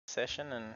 session and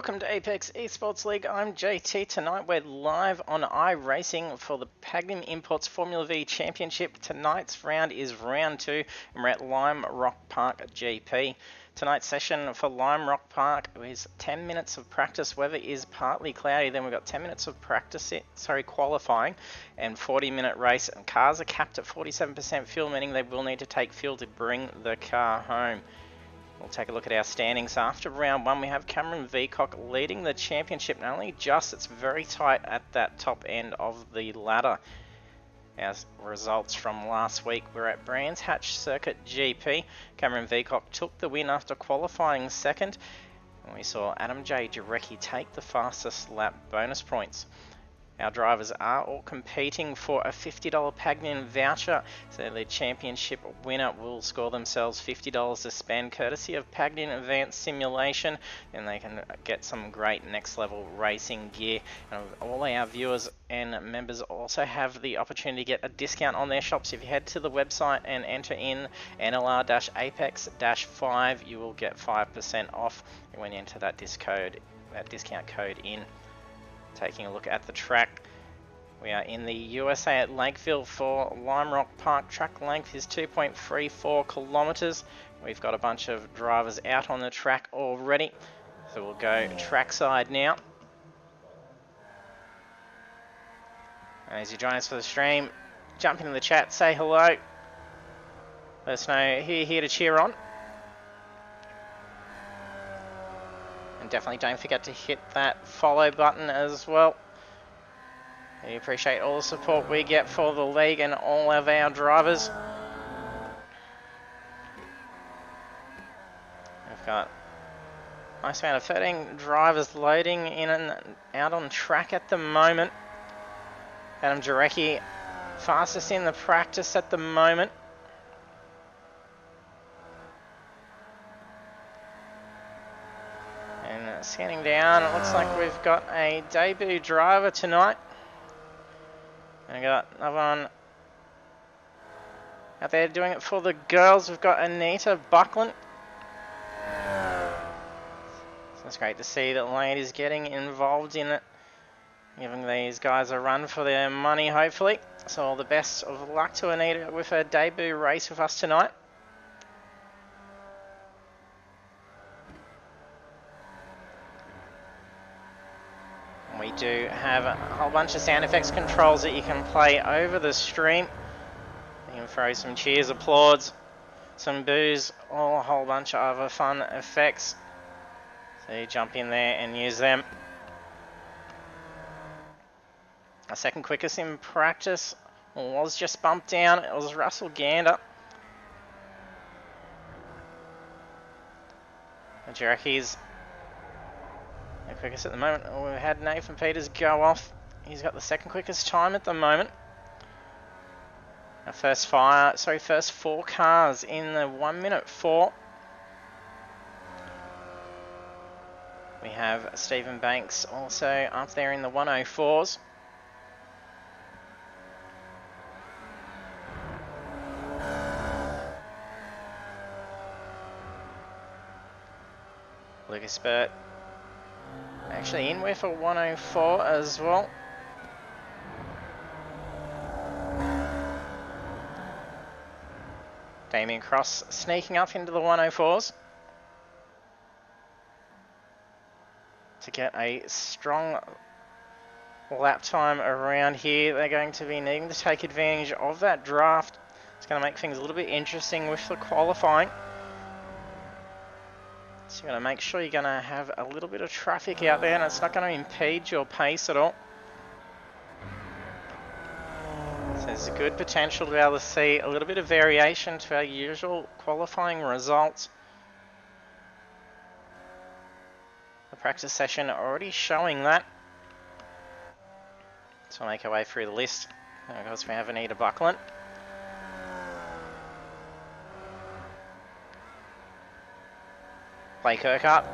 Welcome to Apex Esports League. I'm JT. Tonight we're live on iRacing for the Pagnian Imports Formula V Championship. Tonight's round is round 2 and we're at Lime Rock Park GP. Tonight's session for Lime Rock Park is 10 minutes of practice. Weather is partly cloudy. Then we've got 10 minutes of qualifying and 40-minute race. And cars are capped at 47% fuel, meaning they will need to take fuel to bring the car home. We'll take a look at our standings. After round 1, we have Cameron Veacock leading the championship. Not only just, it's very tight at that top end of the ladder. As results from last week, we're at Brands Hatch Circuit GP. Cameron Veacock took the win after qualifying second. And we saw Adam J. Jarecki take the fastest lap bonus points. Our drivers are all competing for a $50 Pagnian voucher, so the championship winner will score themselves $50 to spend, courtesy of Pagnian Advanced Simulation, and they can get some great next level racing gear. And all our viewers and members also have the opportunity to get a discount on their shops. If you head to the website and enter in NLR-Apex-5, you will get 5% off when you enter that discount code in. Taking a look at the track, we are in the USA at Lakeville for Lime Rock Park. Track length is 2.34 kilometers. We've got a bunch of drivers out on the track already, so we'll go trackside now. And as you join us for the stream, jump into the chat, say hello, let us know who you're here to cheer on. And definitely don't forget to hit that follow button as well. We appreciate all the support we get for the league and all of our drivers. We've got a nice amount of 13 drivers loading in and out on track at the moment. Adam Jarecki, fastest in the practice at the moment. Scanning down, it looks like we've got a debut driver tonight. And we got another one out there doing it for the girls. We've got Anita Buckland. So it's great to see that ladies getting involved in it, giving these guys a run for their money, hopefully. So all the best of luck to Anita with her debut race with us tonight. We do have a whole bunch of sound effects controls that you can play over the stream. You can throw some cheers, applauds, some boos, a whole bunch of other fun effects. So you jump in there and use them. Our second quickest in practice was just bumped down. It was Russell Gander. Jarecki's the quickest at the moment. We've had Nathan Peters go off. He's got the second quickest time at the moment. Our first four cars in the 1:04. We have Stephen Banks also up there in the 1:04s. Lucas Burt actually in with a 1:04 as well. Damien Cross sneaking up into the 1:04s to get a strong lap time around here. They're going to be needing to take advantage of that draft. It's going to make things a little bit interesting with the qualifying. So you're going to make sure you're going to have a little bit of traffic out there and it's not going to impede your pace at all. So there's a good potential to be able to see a little bit of variation to our usual qualifying results. The practice session already showing that. So we'll make our way through the list. Of course we have Anita Buckland. Blake Urquhart.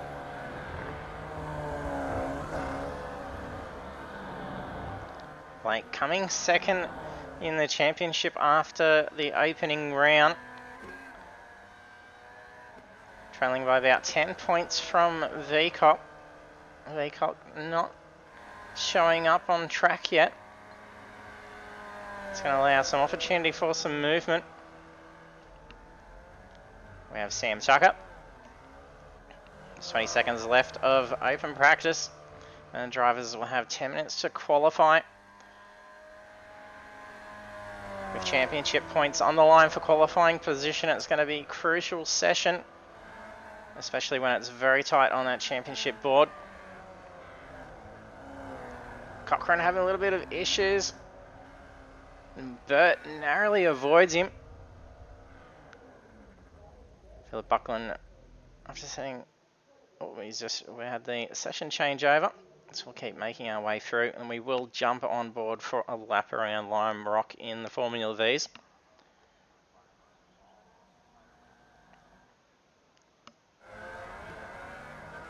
Blake coming second in the championship after the opening round. Trailing by about 10 points from Veacock. Vecock not showing up on track yet. It's going to allow some opportunity for some movement. We have Sam Tucker. There's 20 seconds left of open practice, and drivers will have 10 minutes to qualify. With championship points on the line for qualifying position, it's going to be a crucial session, especially when it's very tight on that championship board. Cochrane having a little bit of issues. Burt narrowly avoids him. Philip Buckland, after saying, we had the session changeover, so we'll keep making our way through, and we will jump on board for a lap around Lime Rock in the Formula Vs.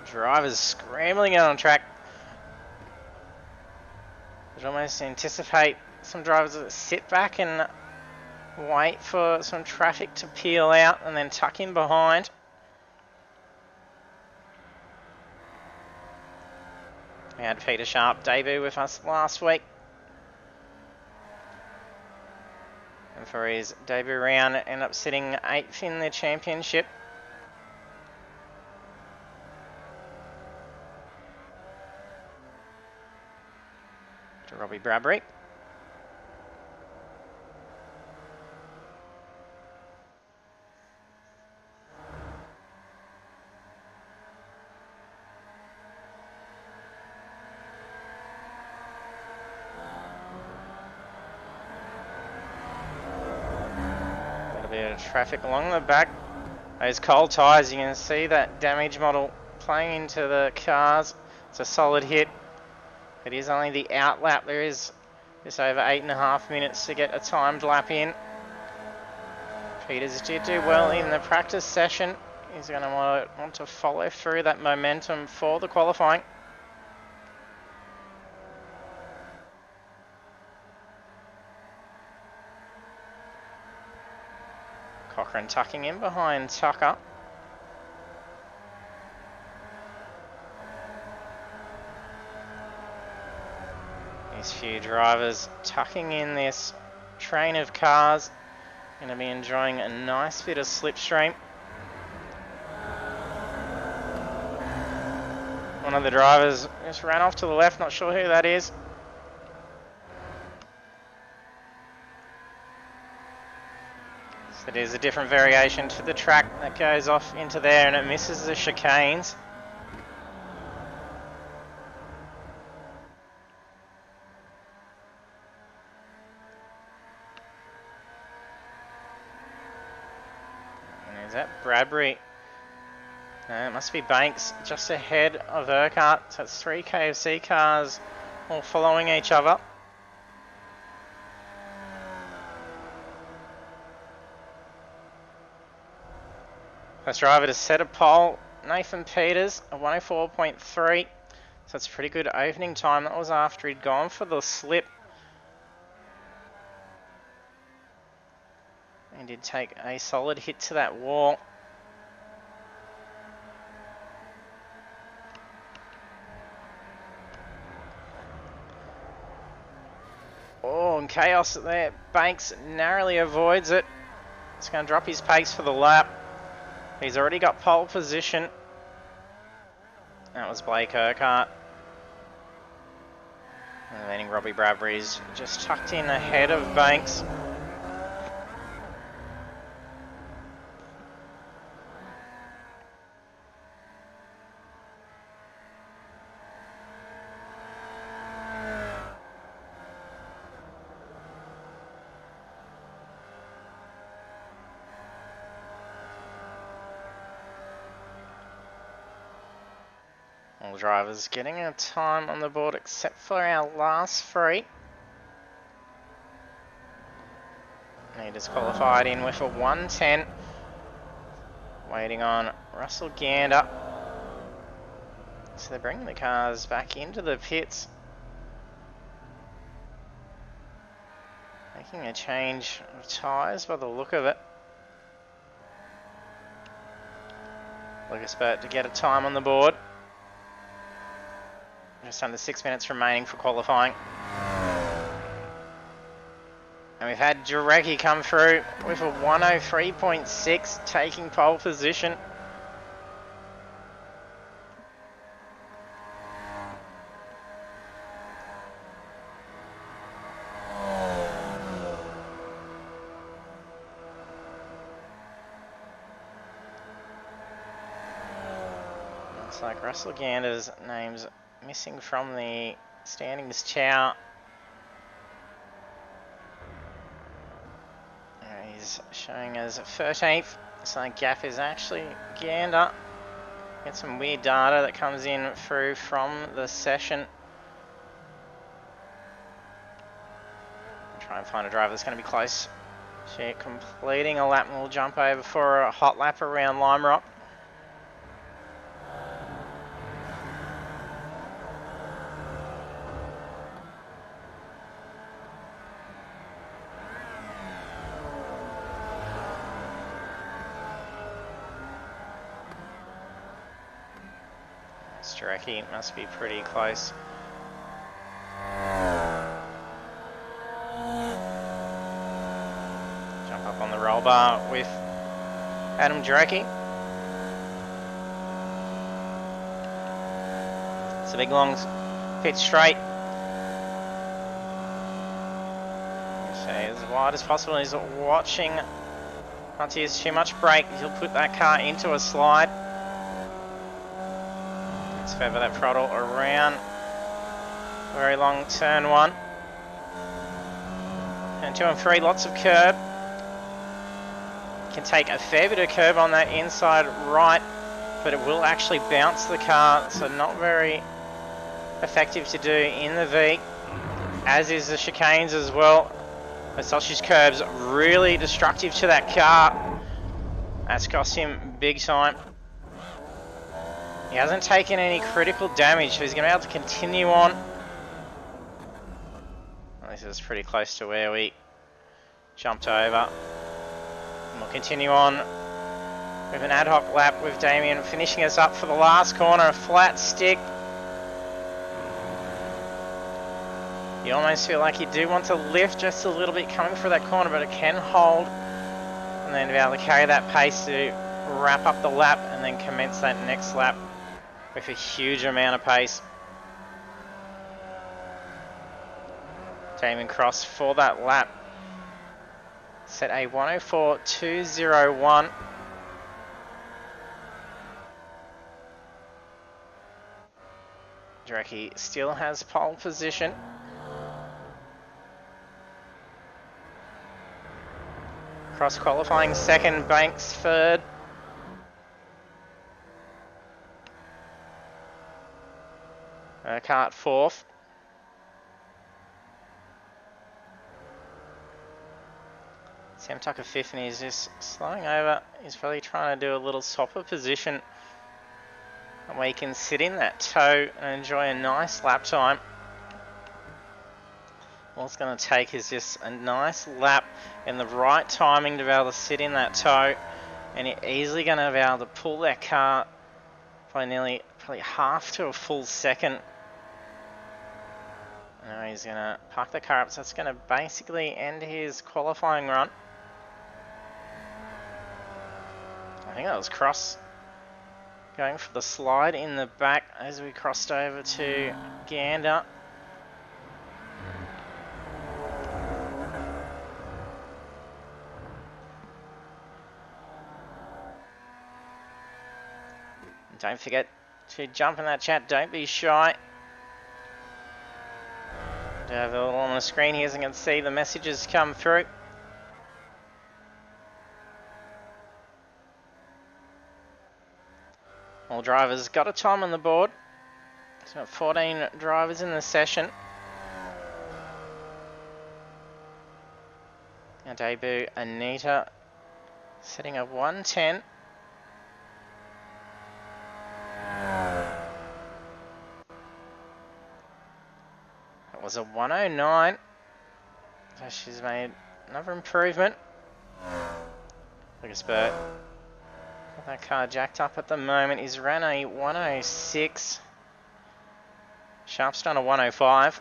Drivers scrambling out on track. I'd almost anticipate some drivers that sit back and wait for some traffic to peel out and then tuck in behind. We had Peter Sharp debut with us last week. And for his debut round, ended up sitting 8th in the championship. To Robbie Bradbury. Bit of traffic along the back. Those cold tyres, you can see that damage model playing into the cars. It's a solid hit. It is only the out lap. There is just over 8.5 minutes to get a timed lap in. Peters did do well in the practice session. He's going to want to follow through that momentum for the qualifying. Cochrane tucking in behind Tucker. These few drivers tucking in this train of cars. Going to be enjoying a nice bit of slipstream. One of the drivers just ran off to the left, not sure who that is. It is a different variation to the track that goes off into there, and it misses the chicanes. And is that Bradbury? No, it must be Banks just ahead of Urquhart. So it's 3 KFC cars all following each other. First driver to set a pole, Nathan Peters, a 104.3. So it's a pretty good opening time. That was after he'd gone for the slip. And did take a solid hit to that wall. Oh, and chaos there. Banks narrowly avoids it. It's going to drop his pace for the lap. He's already got pole position. That was Blake Urquhart. And then Robbie Bradbury's just tucked in ahead of Banks. All drivers getting a time on the board except for our last 3. He disqualified in with a 110. Waiting on Russell Gander. So they're bringing the cars back into the pits. Making a change of tyres by the look of it. Lucas Burt to get a time on the board. Just under 6 minutes remaining for qualifying. And we've had Jarecki come through with a 103.6, taking pole position. Looks like Russell Gander's name's missing from the standings chow. He's showing as 13th, so gap is actually Gander. Get some weird data that comes in through from the session. Try and find a driver that's going to be close to completing a lap, and we'll jump over for a hot lap around Lime Rock. Jarecki must be pretty close. Jump up on the roll bar with Adam Jarecki. It's a big long pit straight. Stay as wide as possible. He's watching not to use too much brake. He'll put that car into a slide. Let's feather that throttle around. Very long turn 1. And 2 and 3, lots of curb. Can take a fair bit of curb on that inside right, but it will actually bounce the car, so not very effective to do in the V, as is the chicanes as well. Masoshi's curbs really destructive to that car. That's cost him big time. He hasn't taken any critical damage, so he's going to be able to continue on. Well, this is pretty close to where we jumped over. And we'll continue on with an ad hoc lap with Damien finishing us up for the last corner, a flat stick. You almost feel like you do want to lift just a little bit coming through that corner, but it can hold. And then to be able to carry that pace to wrap up the lap and then commence that next lap with a huge amount of pace. Damien Cross for that lap set a 104.201. Jarecki still has pole position. Cross qualifying second, Banks third. Kart fourth. Sam Tucker fifth, and he's just slowing over. He's probably trying to do a little swapper position where he can sit in that toe and enjoy a nice lap time. All it's going to take is just a nice lap and the right timing to be able to sit in that toe, and you're easily going to be able to pull that car by probably half to a full second. Now he's going to park the car up, so that's going to basically end his qualifying run. I think that was Cross going for the slide in the back as we crossed over to Gander. Don't forget to jump in that chat, don't be shy. I have it all on the screen here so you can see the messages come through. All drivers got a time on the board. So 14 drivers in the session. Our debut, Anita, setting a 110. That was a 109. So she's made another improvement. Lucas Burt. Got that car jacked up at the moment. He's ran a 106. Sharp's done a 105.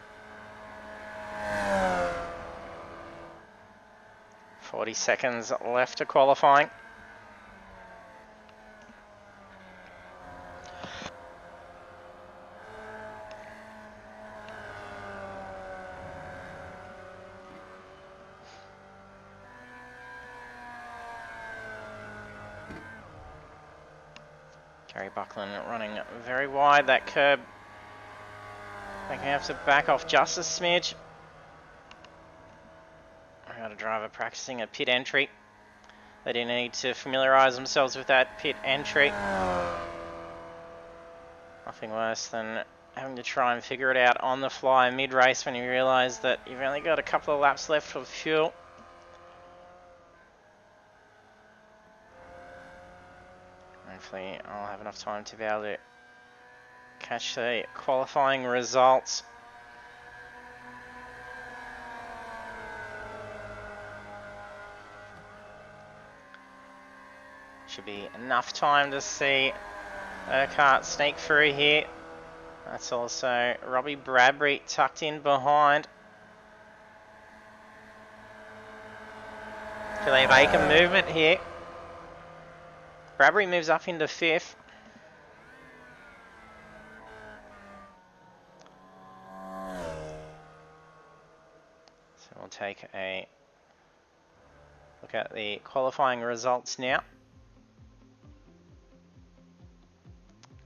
40 seconds left to qualifying. Gary Buckland running very wide. That curb, they can have to back off just a smidge. I got a driver practicing a pit entry. They didn't need to familiarise themselves with that pit entry. Nothing worse than having to try and figure it out on the fly mid-race when you realise that you've only got a couple of laps left for fuel. Hopefully I'll have enough time to be able to catch the qualifying results. Should be enough time to see Urquhart sneak through here. That's also Robbie Bradbury tucked in behind. Can they make a movement here? Bradbury moves up into 5th. So we'll take a look at the qualifying results now.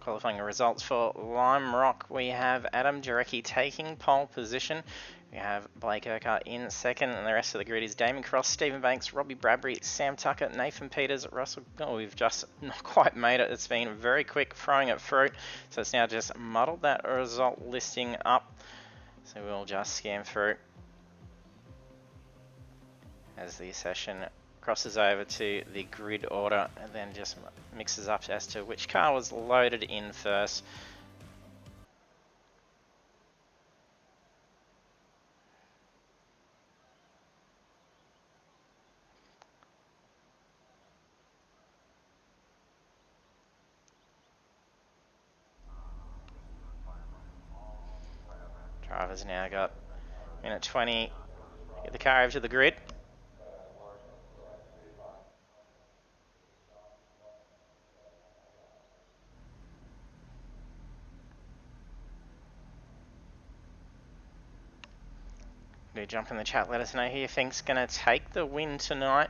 Qualifying results for Lime Rock, we have Adam Jarecki taking pole position. We have Blake Urquhart in 2nd, and the rest of the grid is Damon Cross, Stephen Banks, Robbie Bradbury, Sam Tucker, Nathan Peters, Russell. Oh, we've just not quite made it. It's been very quick throwing it through, so it's now just muddled that result listing up. So we'll just scan through as the session crosses over to the grid order and then just mixes up as to which car was loaded in first. Drivers now got minute 20, get the car over to the grid. Do jump in the chat, let us know who you think's going to take the win tonight.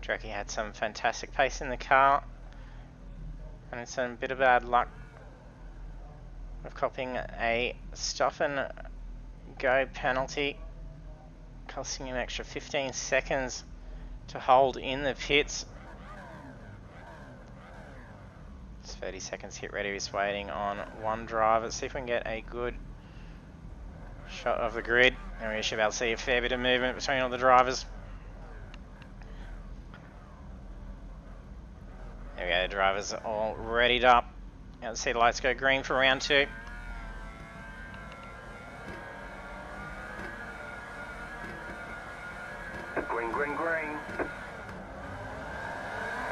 Drecky had some fantastic pace in the car and some bit of bad luck of copying a stop and go penalty, costing him an extra 15 seconds to hold in the pits. It's 30 seconds hit ready. He's waiting on one driver. Let's see if we can get a good shot of the grid, and we should be able to see a fair bit of movement between all the drivers. There we go, the drivers are all readied up. Now let's see the lights go green for round 2. Green, green, green.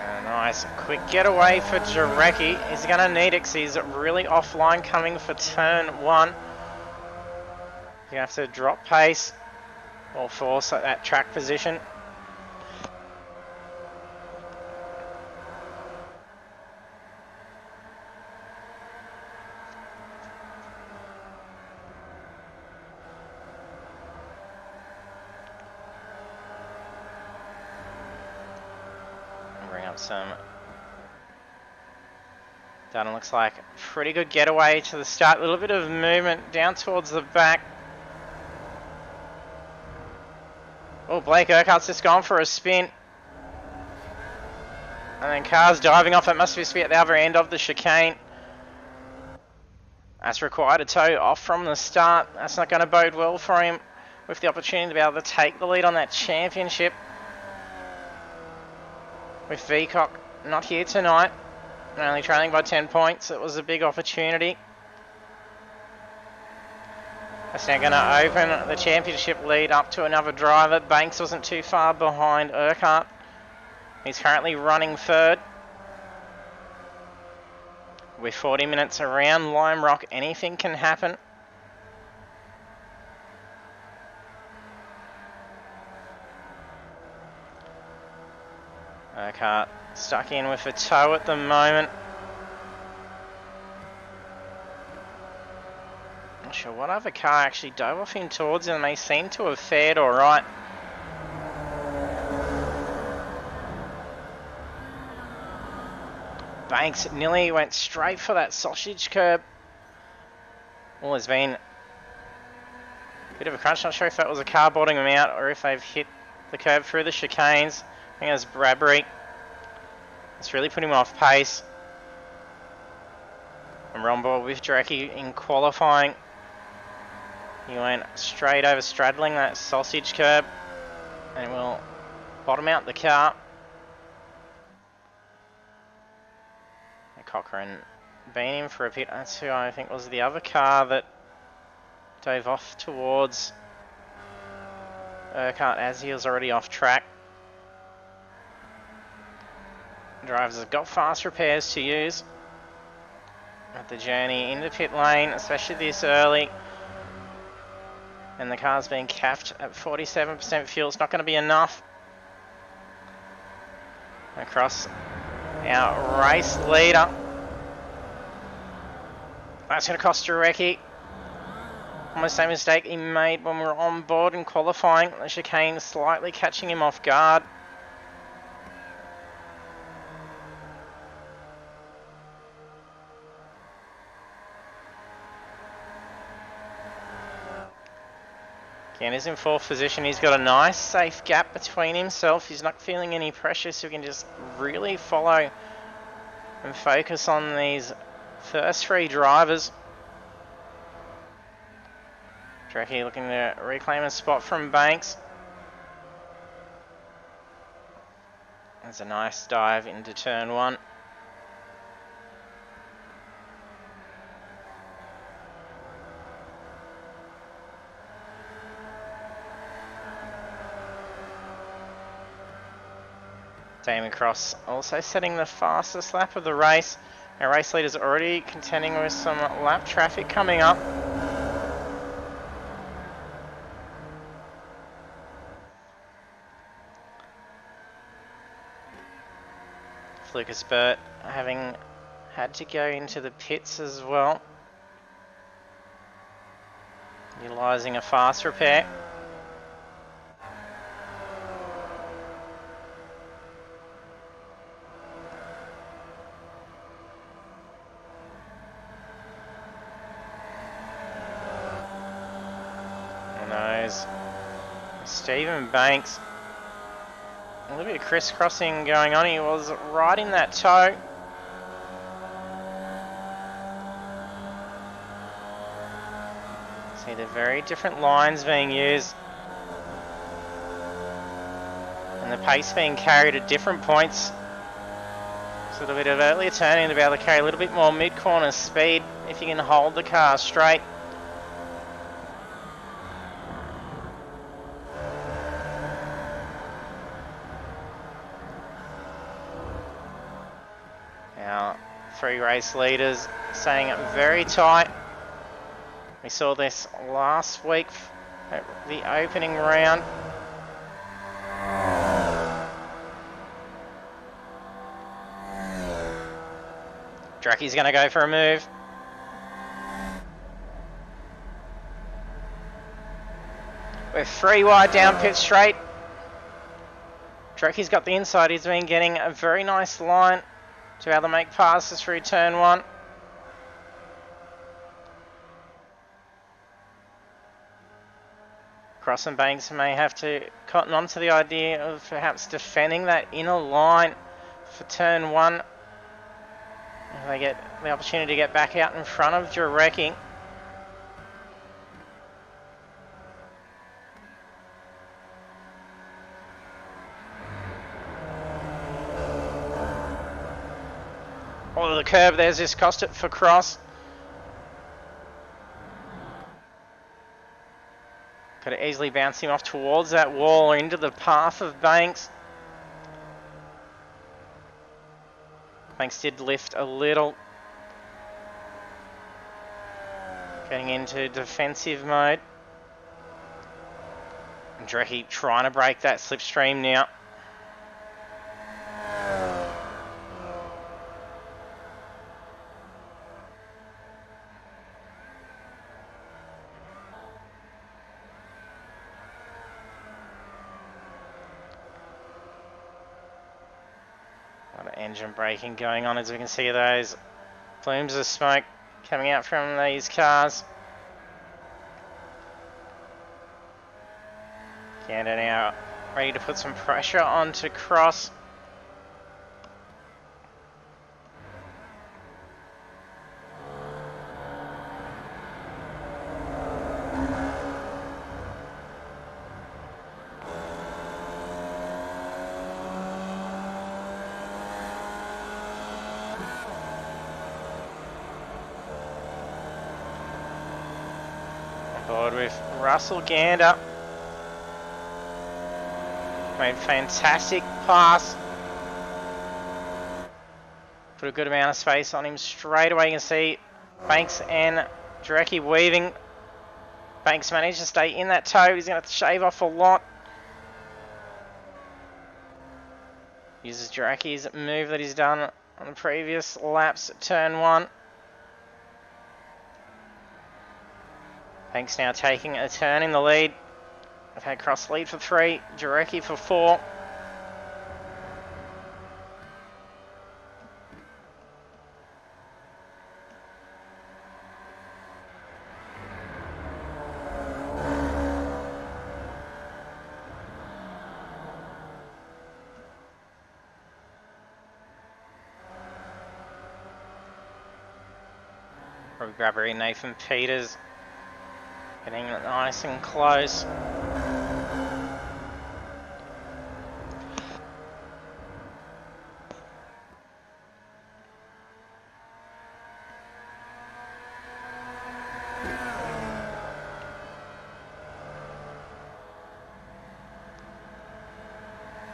A nice quick getaway for Jarecki. He's going to need it because he's really offline coming for turn 1. You're going to have to drop pace or force that track position. Some done, looks like pretty good getaway to the start. A little bit of movement down towards the back. Oh, Blake Urquhart's just gone for a spin. And then car's diving off. It must just be at the other end of the chicane. That's required a tow off from the start. That's not going to bode well for him with the opportunity to be able to take the lead on that championship. With Veacock not here tonight, and only trailing by 10 points, it was a big opportunity. That's now going to open the championship lead up to another driver. Banks wasn't too far behind Urquhart. He's currently running third. With 40 minutes around Lime Rock, anything can happen. Urquhart stuck in with a toe at the moment. Not sure what other car actually dove off in towards him. They seem to have fared alright. Banks nearly went straight for that sausage curb. Well, there's been a bit of a crunch. Not sure if that was a car boarding him out or if they've hit the curb through the chicanes. I think it was Bradbury. It's really put him off pace. And we're on board with Dracky in qualifying. He went straight over, straddling that sausage curb, and will bottom out the car. And Cochrane been in for a pit. That's who I think was the other car that dove off towards Urquhart as he was already off track. Drivers have got fast repairs to use at the journey into pit lane, especially this early. And the car's being capped at 47% fuel. It's not going to be enough. Across our race leader. That's going to cost Jarecki. Almost the same mistake he made when we were on board in qualifying. The chicane slightly catching him off guard. Again, he's in fourth position. He's got a nice safe gap between himself. He's not feeling any pressure, so he can just really follow and focus on these first three drivers. Dracky looking to reclaim a spot from Banks. There's a nice dive into turn one. Damon Cross also setting the fastest lap of the race. Our race leader's already contending with some lap traffic coming up. Lucas Burt having had to go into the pits as well, utilising a fast repair. Stephen Banks, a little bit of crisscrossing going on. He was right in that toe. See the very different lines being used and the pace being carried at different points. So a little bit of earlier turning to be able to carry a little bit more mid-corner speed if you can hold the car straight. Three race leaders staying very tight. We saw this last week at the opening round. Dracky's going to go for a move. We're three wide down pit straight. Dracky's got the inside. He's been getting a very nice line to be able to make passes through turn one. Cross and Banks may have to cotton on to the idea of perhaps defending that inner line for turn one. If they get the opportunity to get back out in front of Jarecki. Oh, the curb there's just cost it for Cross. Could have easily bounced him off towards that wall or into the path of Banks. Banks did lift a little. Getting into defensive mode. Drecky trying to break that slipstream now. A lot of engine braking going on, as we can see those plumes of smoke coming out from these cars. Gander now ready to put some pressure onto Cross. Board with Russell Gander. Made fantastic pass. Put a good amount of space on him straight away. You can see Banks and Drecky weaving. Banks managed to stay in that toe. He's going to have to shave off a lot. Uses Drecky's move that he's done on the previous laps at turn 1. Banks now taking a turn in the lead. I've had Cross lead for 3, Jarecki for 4. Robbie Bradbury, Nathan Peters getting nice and close.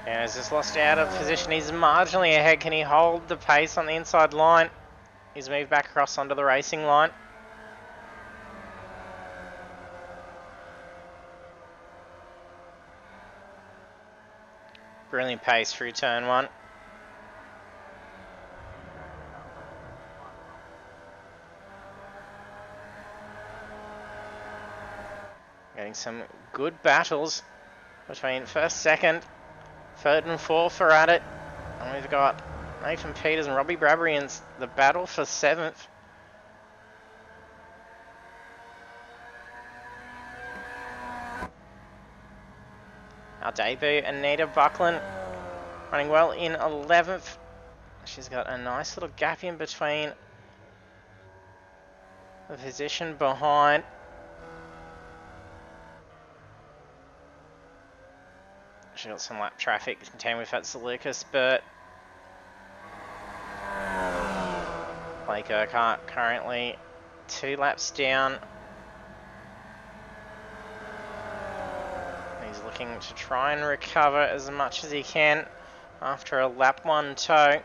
And has just lost out of position. He's marginally ahead. Can he hold the pace on the inside line? He's moved back across onto the racing line. Brilliant pace through turn 1. Getting some good battles between first, second, third and fourth are at it. And we've got Nathan Peters and Robbie Bradbury in the battle for 7th. Our debut, Anita Buckland, running well in 11th. She's got a nice little gap in between the position behind. She got some lap traffic to contend with. That's Lucas Burt. Blake Urquhart currently 2 laps down. He's looking to try and recover as much as he can after a lap 1 tow.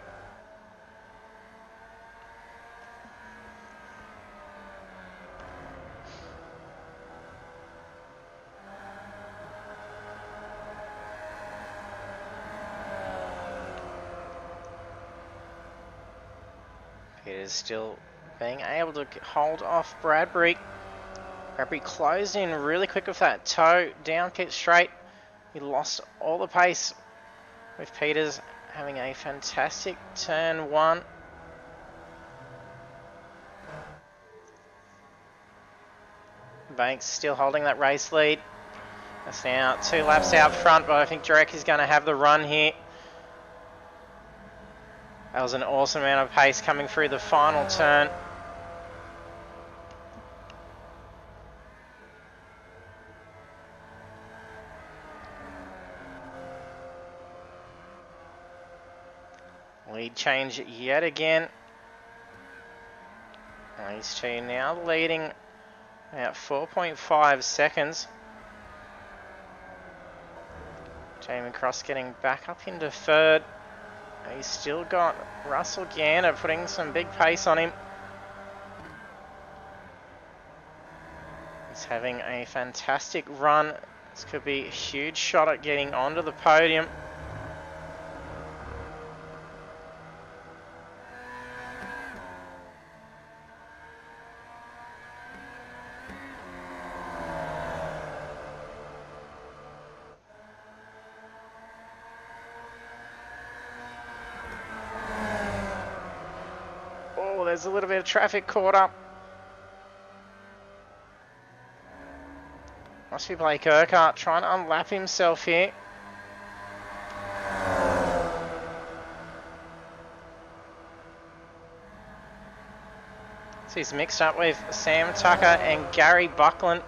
Peters still being able to hold off Bradbury. Bradbury closed in really quick with that toe down pit straight. He lost all the pace with Peters having a fantastic turn 1. Banks still holding that race lead. That's now 2 laps out front, but I think Jarek is going to have the run here. That was an awesome amount of pace coming through the final turn. Lead change yet again. These two now leading at 4.5 seconds. Jamie Cross getting back up into third. He's still got Russell Gander putting some big pace on him. He's having a fantastic run. This could be a huge shot at getting onto the podium. Oh, there's a little bit of traffic caught up. Must be Blake Urquhart trying to unlap himself here. So he's mixed up with Sam Tucker and Gary Buckland.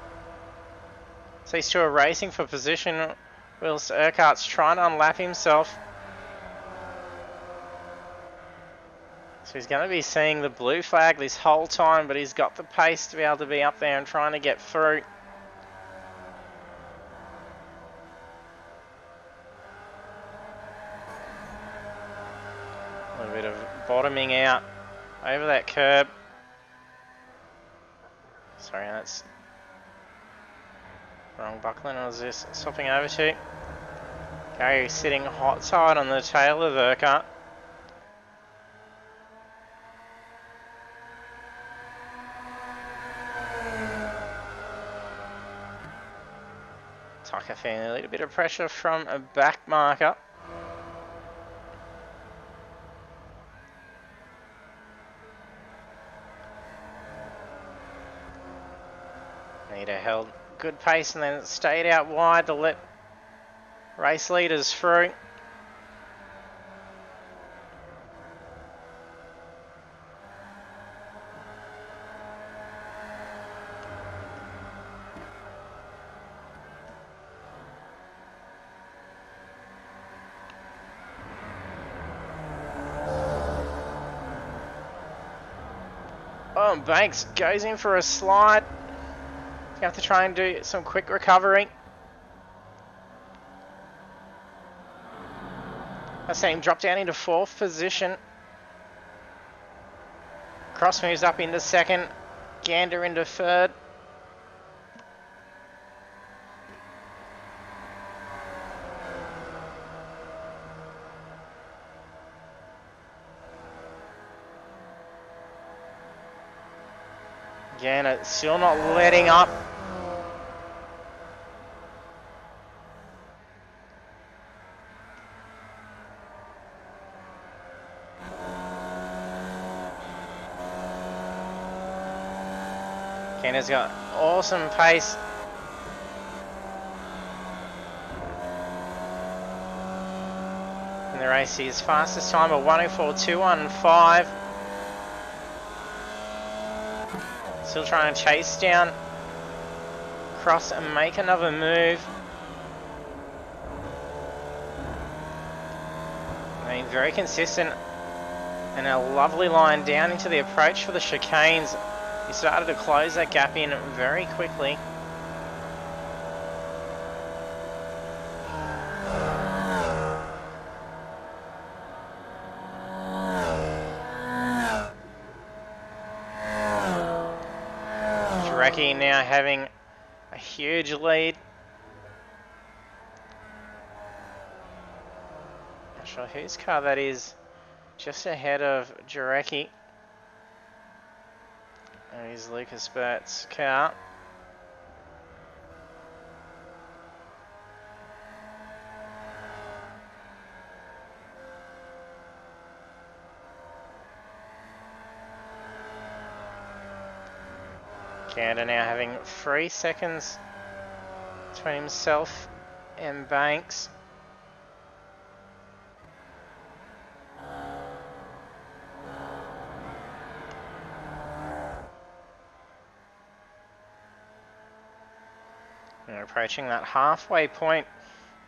So these two are racing for position whilst Urquhart's trying to unlap himself. So he's going to be seeing the blue flag this whole time, but he's got the pace to be able to be up there and trying to get through. A little bit of bottoming out over that curb. Sorry, that's wrong Buckland. I was just swapping over to. Gary sitting hot side on the tail of Urquhart. Tucker feeling a little bit of pressure from a back marker. Nita held good pace and then stayed out wide to let race leaders through. Oh, Banks goes in for a slide. You have to try and do some quick recovery. I see him drop down into fourth position. Cross moves up into second. Gander into third. Gander still not letting up. Gander's got awesome pace. In the race, his fastest time of 1:04.215. Still trying to chase down Cross and make another move. Being very consistent and a lovely line down into the approach for the chicanes. He started to close that gap in very quickly. Jarecki now having a huge lead. Not sure whose car that is, just ahead of Jarecki. There's Lucas Burt's car. Gander now having 3 seconds between himself and Banks. We're approaching that halfway point.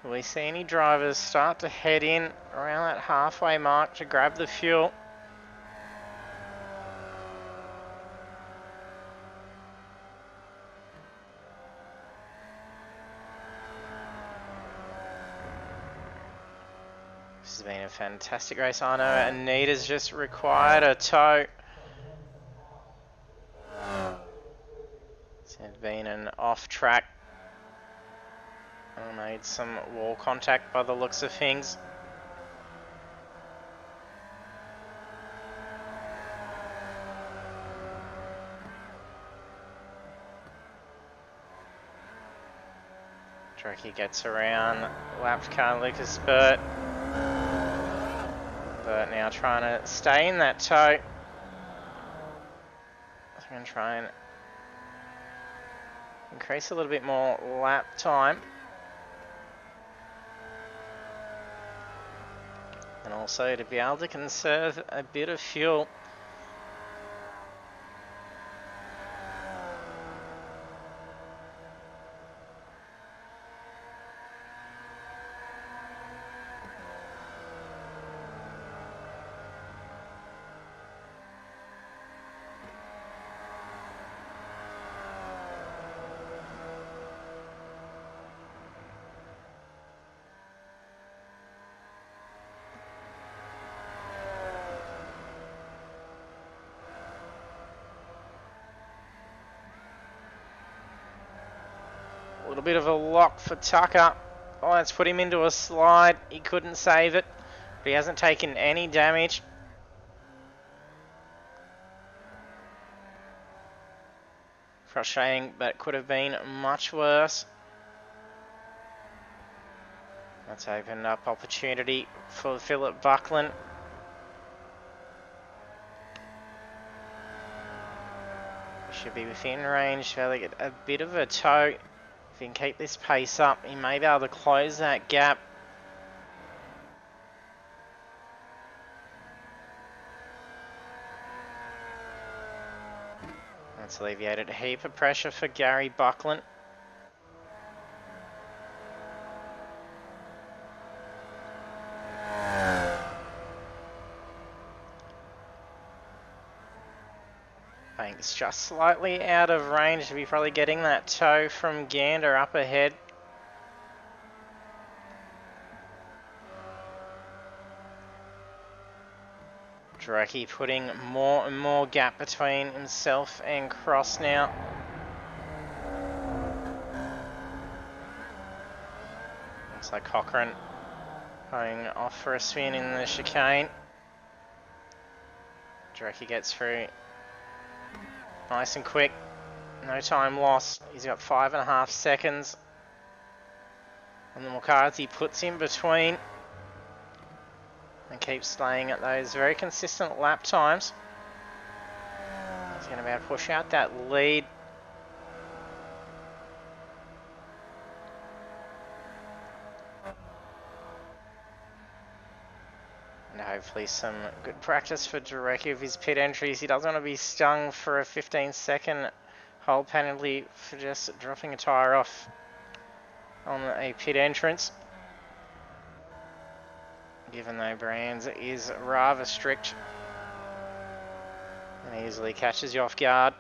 Will we see any drivers start to head in around that halfway mark to grab the fuel? This has been a fantastic race. I know Anita's just required a tow. It's been an off track. Made some wall contact by the looks of things. Drake gets around, lapped car Lucas Burt. Burt now trying to stay in that tow. I'm going to try and increase a little bit more lap time. And also to be able to conserve a bit of fuel. A little bit of a lock for Tucker. Oh, that's put him into a slide. He couldn't save it, but he hasn't taken any damage. Frustrating, but could have been much worse. That's opened up opportunity for Philip Buckland. Should be within range. They'll get a bit of a tow. If he can keep this pace up, he may be able to close that gap. That's alleviated a heap of pressure for Gary Buckland. Banks just slightly out of range to be probably getting that tow from Gander up ahead. Drake putting more and more gap between himself and Cross now. Looks like Cochrane going off for a spin in the chicane. Drake gets through nice and quick, no time lost. He's got 5.5 seconds. And the Mukazi puts in between and keeps staying at those very consistent lap times. He's going to be able to push out that lead. And hopefully some good practice for Dureki of his pit entries. He doesn't want to be stung for a 15-second hole penalty for just dropping a tyre off on a pit entrance. Given though Brands is rather strict and easily catches you off guard.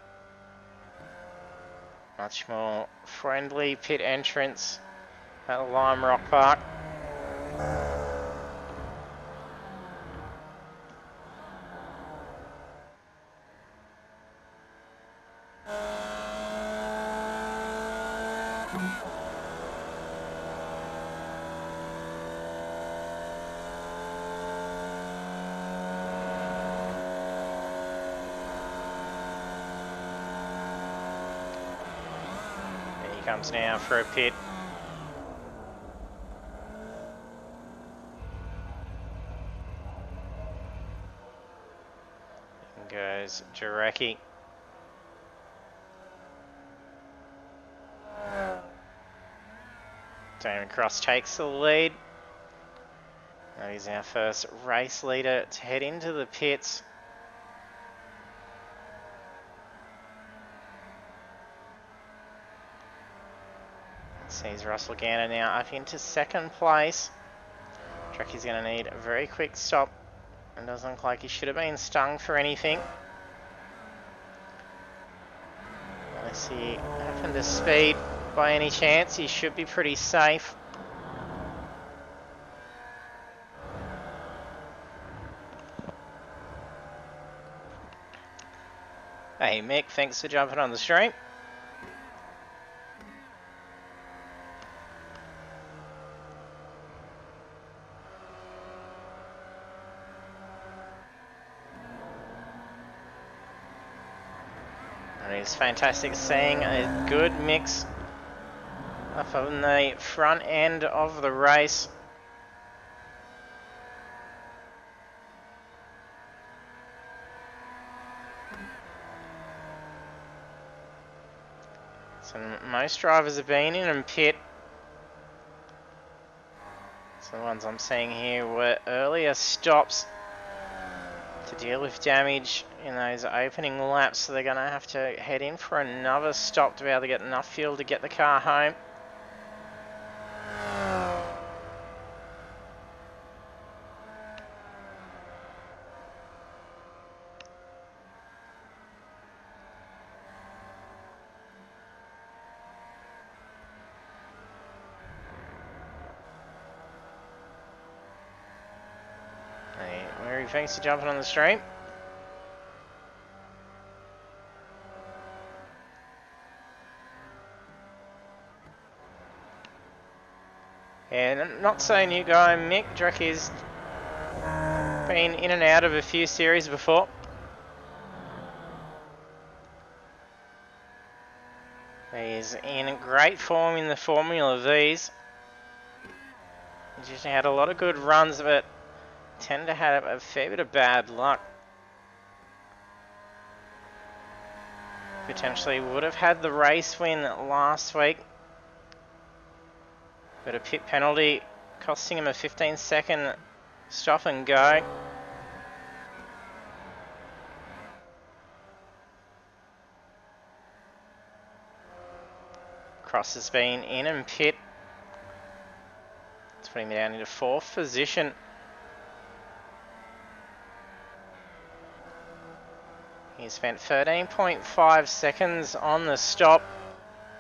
Much more friendly pit entrance at Lime Rock Park. Comes now for a pit. And goes Jareki. Damon Cross takes the lead. Now he's our first race leader to head into the pits. Sees Russell Gander now up into second place. Trekky's going to need a very quick stop. It doesn't look like he should have been stung for anything. Unless he happened to speed by any chance, he should be pretty safe. Hey Mick, thanks for jumping on the stream. And it's fantastic seeing a good mix up on the front end of the race. So most drivers have been in and pit. So the ones I'm seeing here were earlier stops to deal with damage in those opening laps, so they're going to have to head in for another stop to be able to get enough fuel to get the car home. Hey, Mary, thanks for jumping on the stream. And not so new guy, Mick Drecky's been in and out of a few series before. He's in great form in the Formula V's. He's just had a lot of good runs, but tend to have a fair bit of bad luck. Potentially would have had the race win last week, but a pit penalty costing him a 15-second stop and go. Cross has been in and pit. It's putting me down into 4th position. He spent 13.5 seconds on the stop.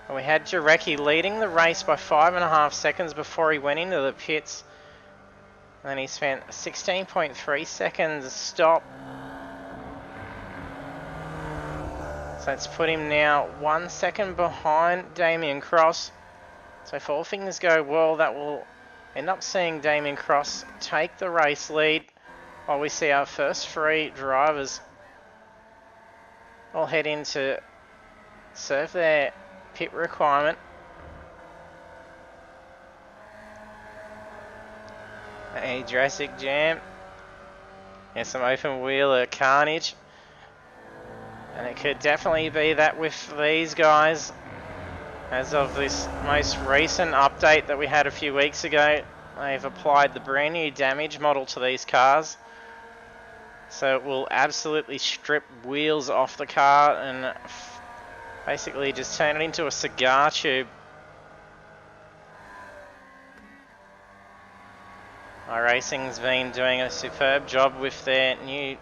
And we had Jarecki leading the race by 5.5 seconds before he went into the pits. And then he spent 16.3 seconds stop. So that's put him now 1 second behind Damien Cross. So if all things go well, that will end up seeing Damien Cross take the race lead while we see our first 3 drivers all head in to serve their pit requirement. A Jurassic Jam. And some open wheeler carnage. And it could definitely be that with these guys. As of this most recent update that we had a few weeks ago, they've applied the brand new damage model to these cars. So it will absolutely strip wheels off the car and basically just turn it into a cigar tube. iRacing's been doing a superb job with their new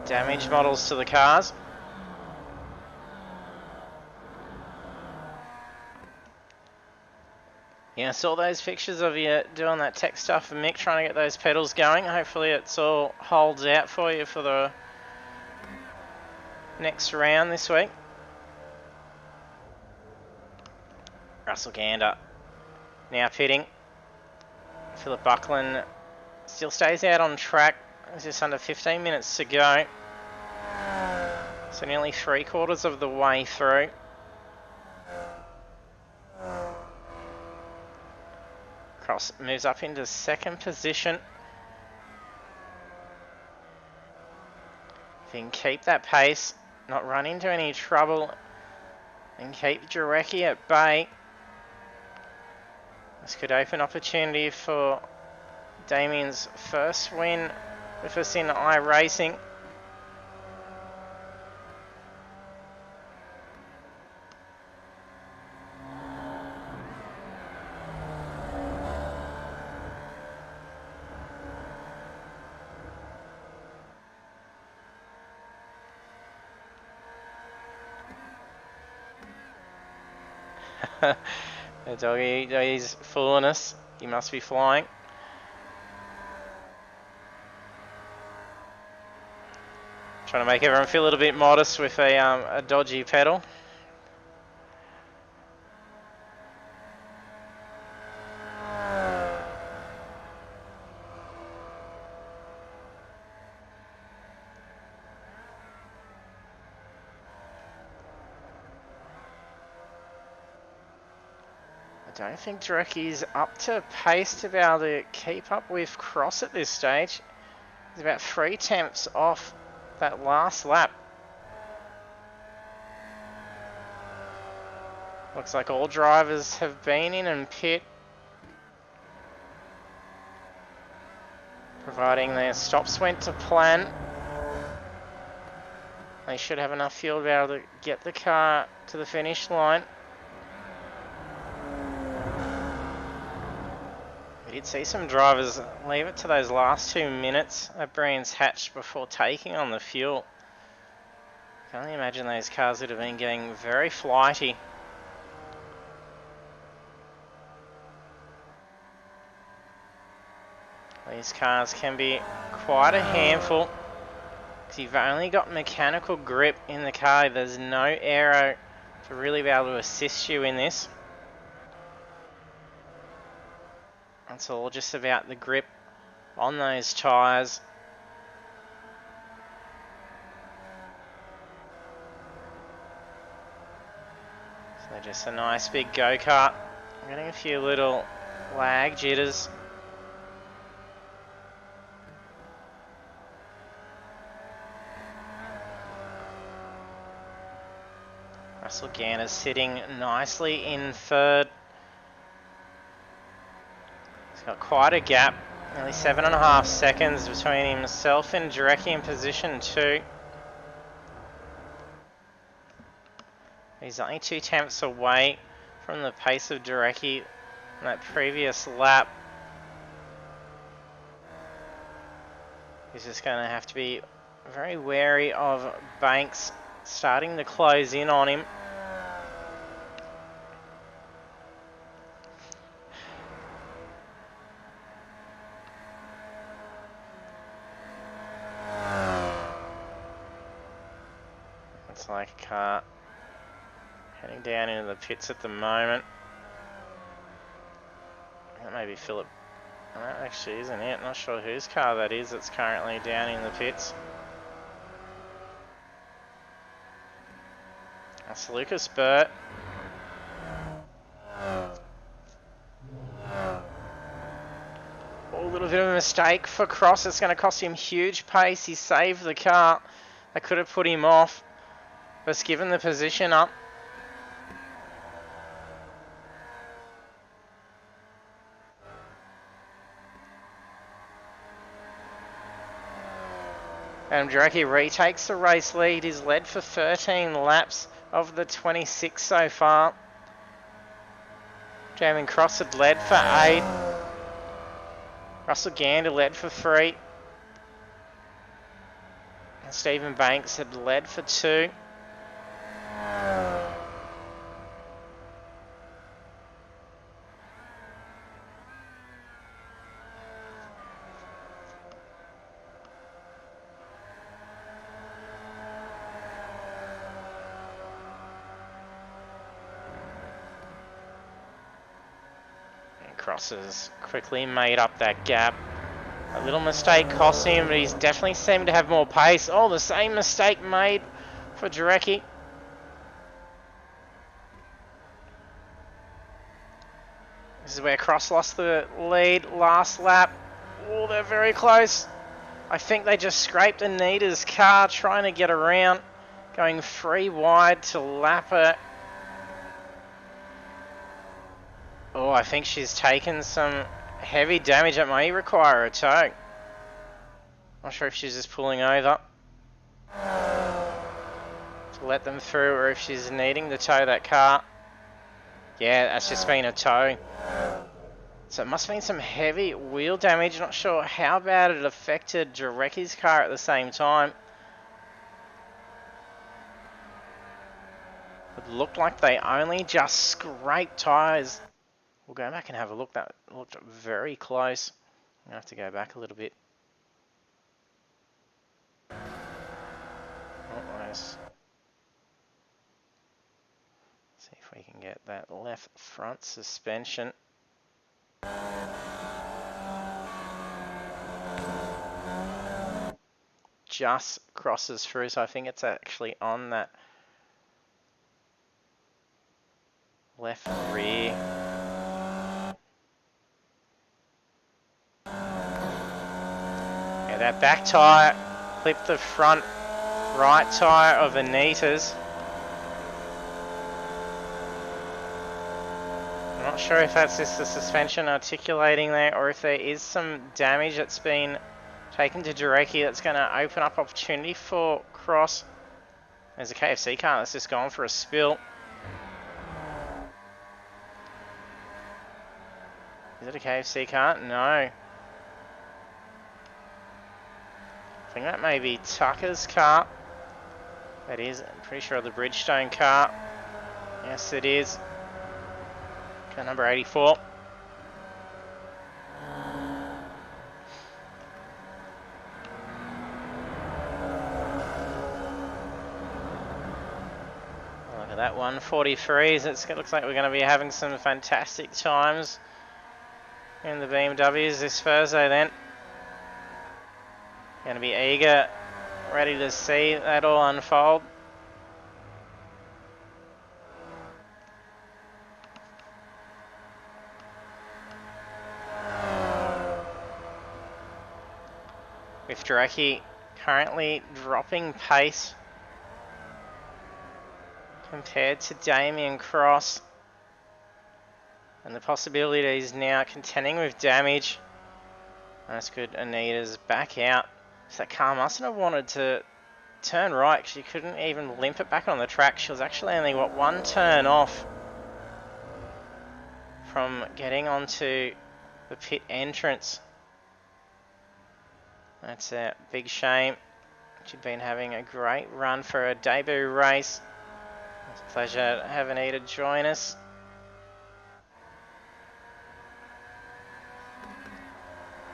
damage models to the cars. Yeah, I saw those pictures of you doing that tech stuff and Mick trying to get those pedals going. Hopefully it's all holds out for you for the next round this week. Russell Gander now pitting. Philip Buckland still stays out on track. There's just under 15 minutes to go. So nearly 3/4 of the way through. Cross moves up into 2nd position. If he can keep that pace, not run into any trouble, and keep Jarecki at bay, this could open opportunity for Damien's first win with us in iRacing. The doggy's fooling us. He must be flying. Trying to make everyone feel a little bit modest with a dodgy pedal. I don't think Drecky's up to pace to be able to keep up with Cross at this stage. He's about 3/10 off that last lap. Looks like all drivers have been in and pit, providing their stops went to plan. They should have enough fuel to be able to get the car to the finish line. We did see some drivers leave it to those last 2 minutes at Brands Hatch before taking on the fuel. I can only imagine those cars would have been getting very flighty. These cars can be quite a handful because you've only got mechanical grip in the car. There's no aero to really be able to assist you in this. It's all just about the grip on those tyres. So just a nice big go-kart. I'm getting a few little lag jitters. Russell Gander's sitting nicely in third. He's got quite a gap, nearly 7.5 seconds between himself and Jarecki in position 2. He's only 2/10 away from the pace of Jarecki in that previous lap. He's just going to have to be very wary of Banks starting to close in on him. It's like a car heading down into the pits at the moment. That may be Philip. That actually isn't it. Not sure whose car that is that's currently down in the pits. That's Lucas Burt. A little bit of a mistake for Cross. It's going to cost him huge pace. He saved the car. That could have put him off. But it's given the position up. And Jarecki retakes the race lead. He's led for 13 laps of the 26 so far. Jamin Cross had led for 8. Russell Gander led for 3. And Stephen Banks had led for 2. Cross has quickly made up that gap. A little mistake cost him, but he's definitely seemed to have more pace. Oh, the same mistake made for Jarecki. This is where Cross lost the lead last lap. Oh, they're very close. I think they just scraped Anita's car trying to get around, going 3 wide to lap her. Oh, I think she's taken some heavy damage. That may require a tow. Not sure if she's just pulling over to let them through or if she's needing to tow that car. Yeah, that's just been a tow. So it must have been some heavy wheel damage. Not sure how bad it affected Jarecki's car at the same time. It looked like they only just scraped tyres. We'll go back and have a look. That looked very close. I'm going to have to go back a little bit. Nice. See if we can get that left front suspension. Just crosses through, so I think it's actually on that left rear. Yeah, that back tyre clipped the front right tyre of Anita's. I'm not sure if that's just the suspension articulating there or if there is some damage that's been taken to Jarecki that's going to open up opportunity for cross. There's a KFC car that's just gone for a spill. Is it a KFC car? No. I think that may be Tucker's car. That is, I'm pretty sure, the Bridgestone car. Yes, it is. Car number 84. Look at that 143s. It looks like we're going to be having some fantastic times in the BMWs this Thursday then. Going to be eager, ready to see that all unfold. With Jarecki currently dropping pace compared to Damien Cross. And the possibility that he's now contending with damage. That's good. Anita's back out. So that car mustn't have wanted to turn right. She couldn't even limp it back on the track. She was actually only, what, one turn off from getting onto the pit entrance. That's a big shame. She'd been having a great run for her debut race. It's a pleasure to have Anita join us.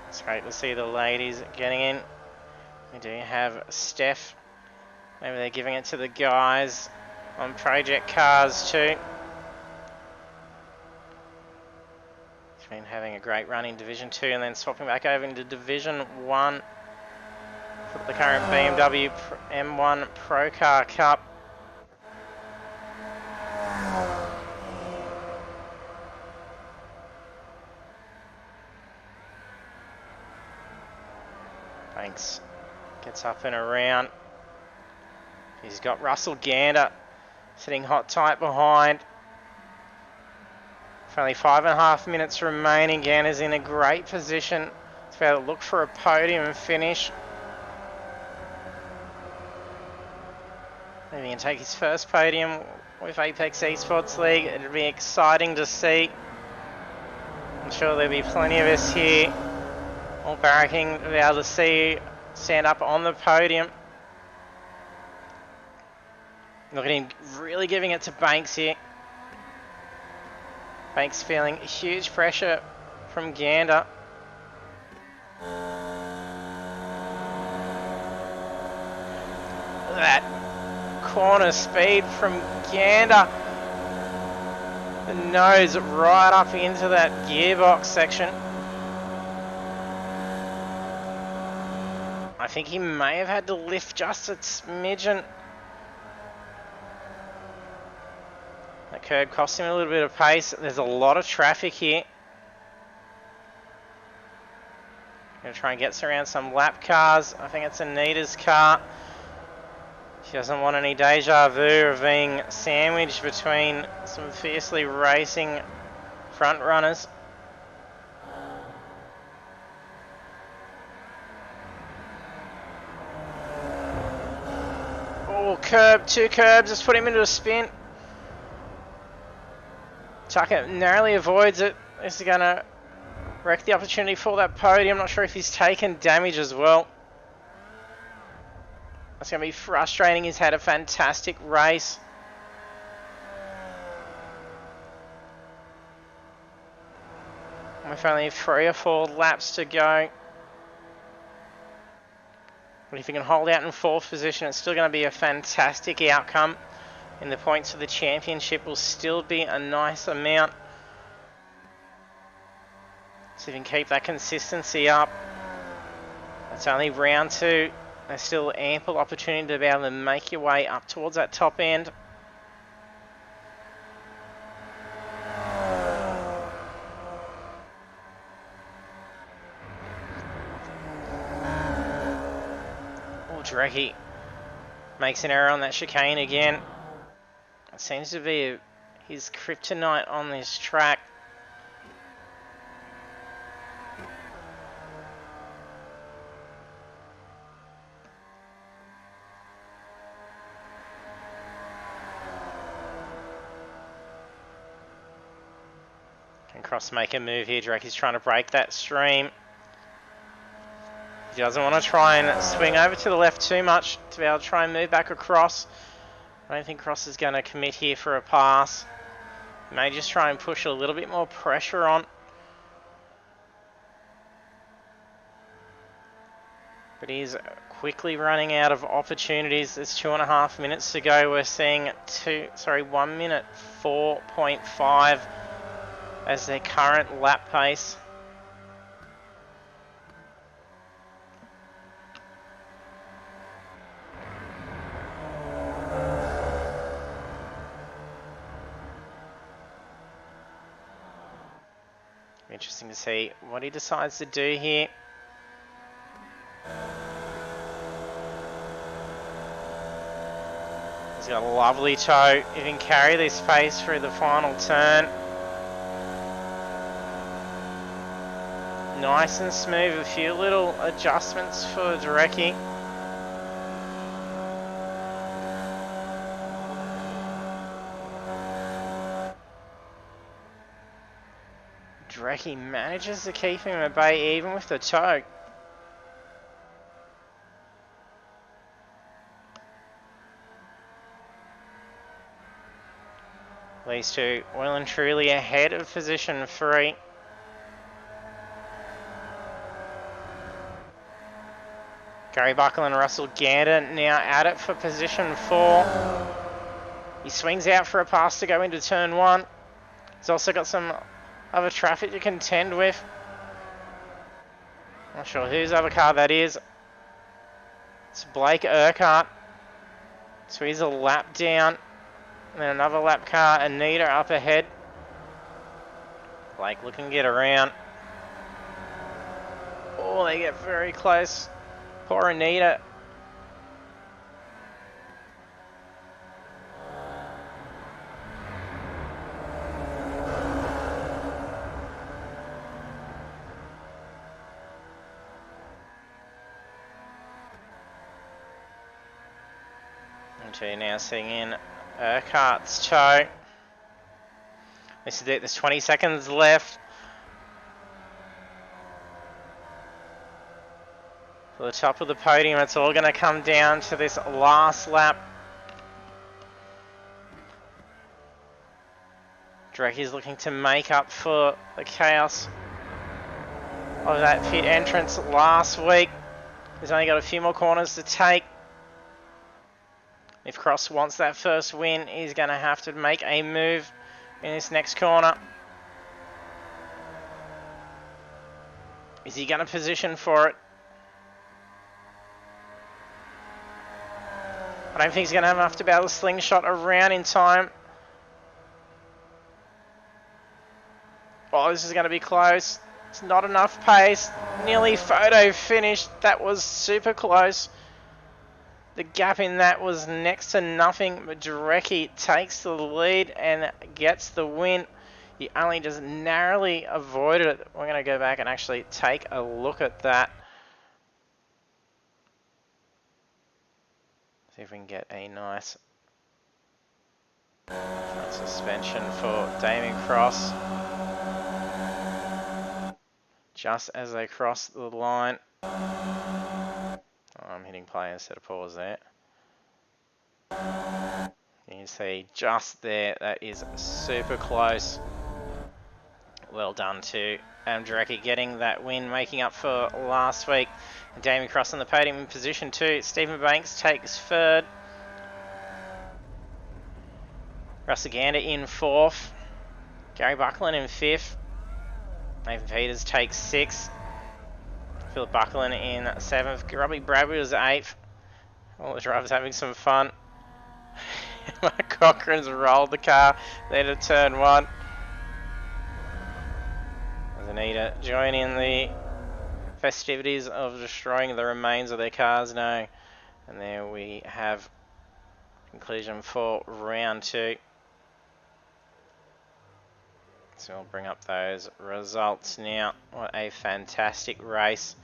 It's great to see the ladies getting in. We do have Steph. Maybe they're giving it to the guys on project cars too. She's been having a great run in Division 2 and then swapping back over into Division 1 for the current BMW M1 Pro Car Cup. Banks gets up and around. He's got Russell Gander sitting hot tight behind. For only 5.5 minutes remaining, Gander's in a great position to be able to look for a podium finish. Maybe he can take his first podium with Apex eSports League. It'll be exciting to see. I'm sure there'll be plenty of us here all barracking to be able to see stand up on the podium. Look at him really giving it to Banks here. Banks feeling huge pressure from Gander. Look at that corner speed from Gander. The nose right up into that gearbox section. I think he may have had to lift just a smidgen. That curb cost him a little bit of pace. There's a lot of traffic here. Gonna try and get around some lap cars. I think it's Anita's car. She doesn't want any deja vu of being sandwiched between some fiercely racing front runners. Oh, curb, two curbs, just put him into a spin. Tucker narrowly avoids it. This is going to wreck the opportunity for that podium. Not sure if he's taken damage as well. That's going to be frustrating. He's had a fantastic race. With only 3 or 4 laps to go. But if he can hold out in 4th position, it's still going to be a fantastic outcome. And the points for the championship will still be a nice amount. So if you can keep that consistency up. It's only round 2. There's still ample opportunity to be able to make your way up towards that top end. Oh, Drecky makes an error on that chicane again. It seems to be his kryptonite on this track. Can Cross make a move here? Drecky's trying to break that stream. He doesn't want to try and swing over to the left too much to be able to try and move back across. I don't think Cross is going to commit here for a pass. He may just try and push a little bit more pressure on. But he's quickly running out of opportunities. There's 2.5 minutes to go. We're seeing 1 minute 4.5 as their current lap pace. Interesting to see what he decides to do here. He's got a lovely toe. He can carry this pace through the final turn. Nice and smooth. A few little adjustments for Drecky. Drecky manages to keep him at bay even with the toe. These two well and truly ahead of position 3. Gary Buckle and Russell Gander now at it for position 4. He swings out for a pass to go into turn 1. He's also got some other traffic to contend with. Not sure whose other car that is. It's Blake Urquhart. So he's a lap down. And then another lap car, Anita up ahead. Blake looking to get around. Oh, they get very close. Poor Anita. Now seeing in Urquhart's toe. This is it, there's 20 seconds left. For the top of the podium, it's all going to come down to this last lap. Drecky's looking to make up for the chaos of that pit entrance last week. He's only got a few more corners to take. If Cross wants that first win, he's going to have to make a move in this next corner. Is he going to position for it? I don't think he's going to have enough to be able to slingshot around in time. Oh, this is going to be close. It's not enough pace. Nearly photo finished. That was super close. The gap in that was next to nothing, but Drecky takes the lead and gets the win. He only just narrowly avoided it. We're going to go back and actually take a look at that. See if we can get a nice front suspension for Damien Cross. Just as they cross the line. I'm hitting play instead of pause there. You can see just there, that is super close. Well done to Adam Jarecki getting that win, making up for last week. And Damien Cross on the podium in position 2. Stephen Banks takes 3rd. Russell Gander in 4th. Gary Buckland in 5th. Nathan Peters takes 6th. Philip Buckland in 7th. Robbie Bradbury was 8th. All the drivers having some fun. Mark Cochrane's rolled the car there to turn 1. As Anita join in the festivities of destroying the remains of their cars now. And there we have conclusion for round 2. So we'll bring up those results now. What a fantastic race.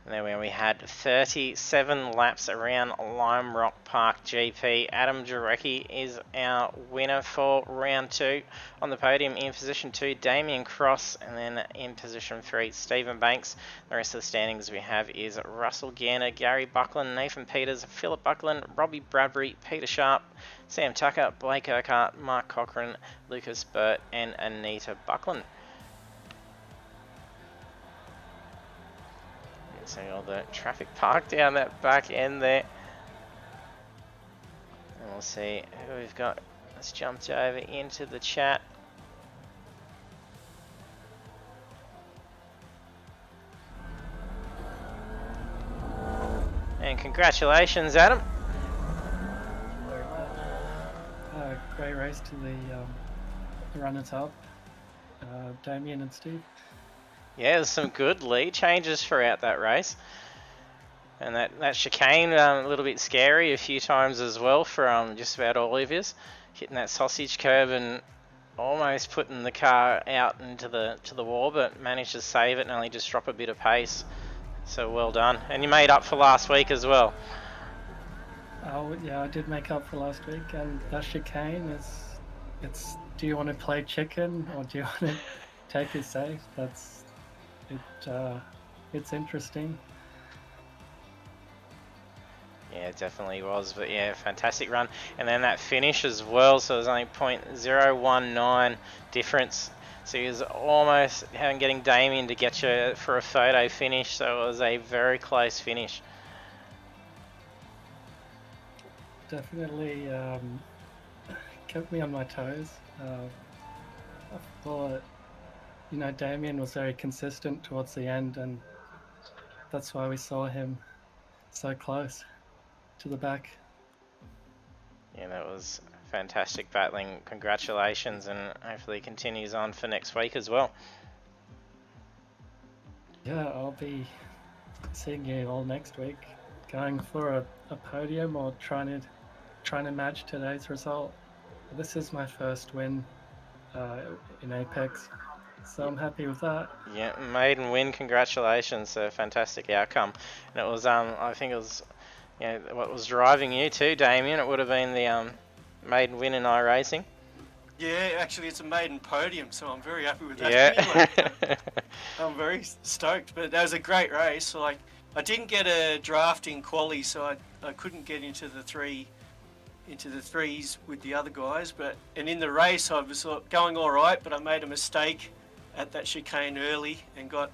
And there we had 37 laps around Lime Rock Park GP. Adam Jarecki is our winner for round 2. On the podium in position 2, Damien Cross, and then in position 3, Stephen Banks. The rest of the standings we have is Russell Gander, Gary Buckland, Nathan Peters, Philip Buckland, Robbie Bradbury, Peter Sharp, Sam Tucker, Blake Urquhart, Mark Cochrane, Lucas Burt, and Anita Buckland. So all the traffic parked down that back end there. And we'll see who we've got. Let's jump over into the chat. And congratulations, Adam. Great race to the runners-up, Damien and Steve. Yeah, there's some good lead changes throughout that race. And that chicane, a little bit scary a few times as well for just about all of us. Hitting that sausage curb and almost putting the car out into the wall, but managed to save it and only just drop a bit of pace. So well done. And you made up for last week as well. Oh yeah, I did make up for last week, and that chicane it's do you want to play chicken or do you want to take it safe? It's interesting. Yeah, it definitely was, but yeah, fantastic run. And then that finish as well, so it was only 0.019 difference. So he was almost getting Damien to get you for a photo finish, so it was a very close finish. Definitely kept me on my toes. I thought, Damien was very consistent towards the end, and that's why we saw him so close to the back. Yeah, that was fantastic battling. Congratulations, and hopefully it continues on for next week as well. Yeah, I'll be seeing you all next week, going for a podium or trying to match today's result. This is my first win in Apex, so I'm happy with that. Yeah, maiden win, congratulations, a fantastic outcome. And it was, I think it was, what was driving you too, Damien, it would have been the maiden win in iRacing. Yeah, actually it's a maiden podium, so I'm very happy with that. Yeah. Anyway, I'm very stoked, but that was a great race. Like, I didn't get a draft in quali, so I couldn't get into the threes with the other guys, and in the race I was going all right, but I made a mistake at that chicane early and got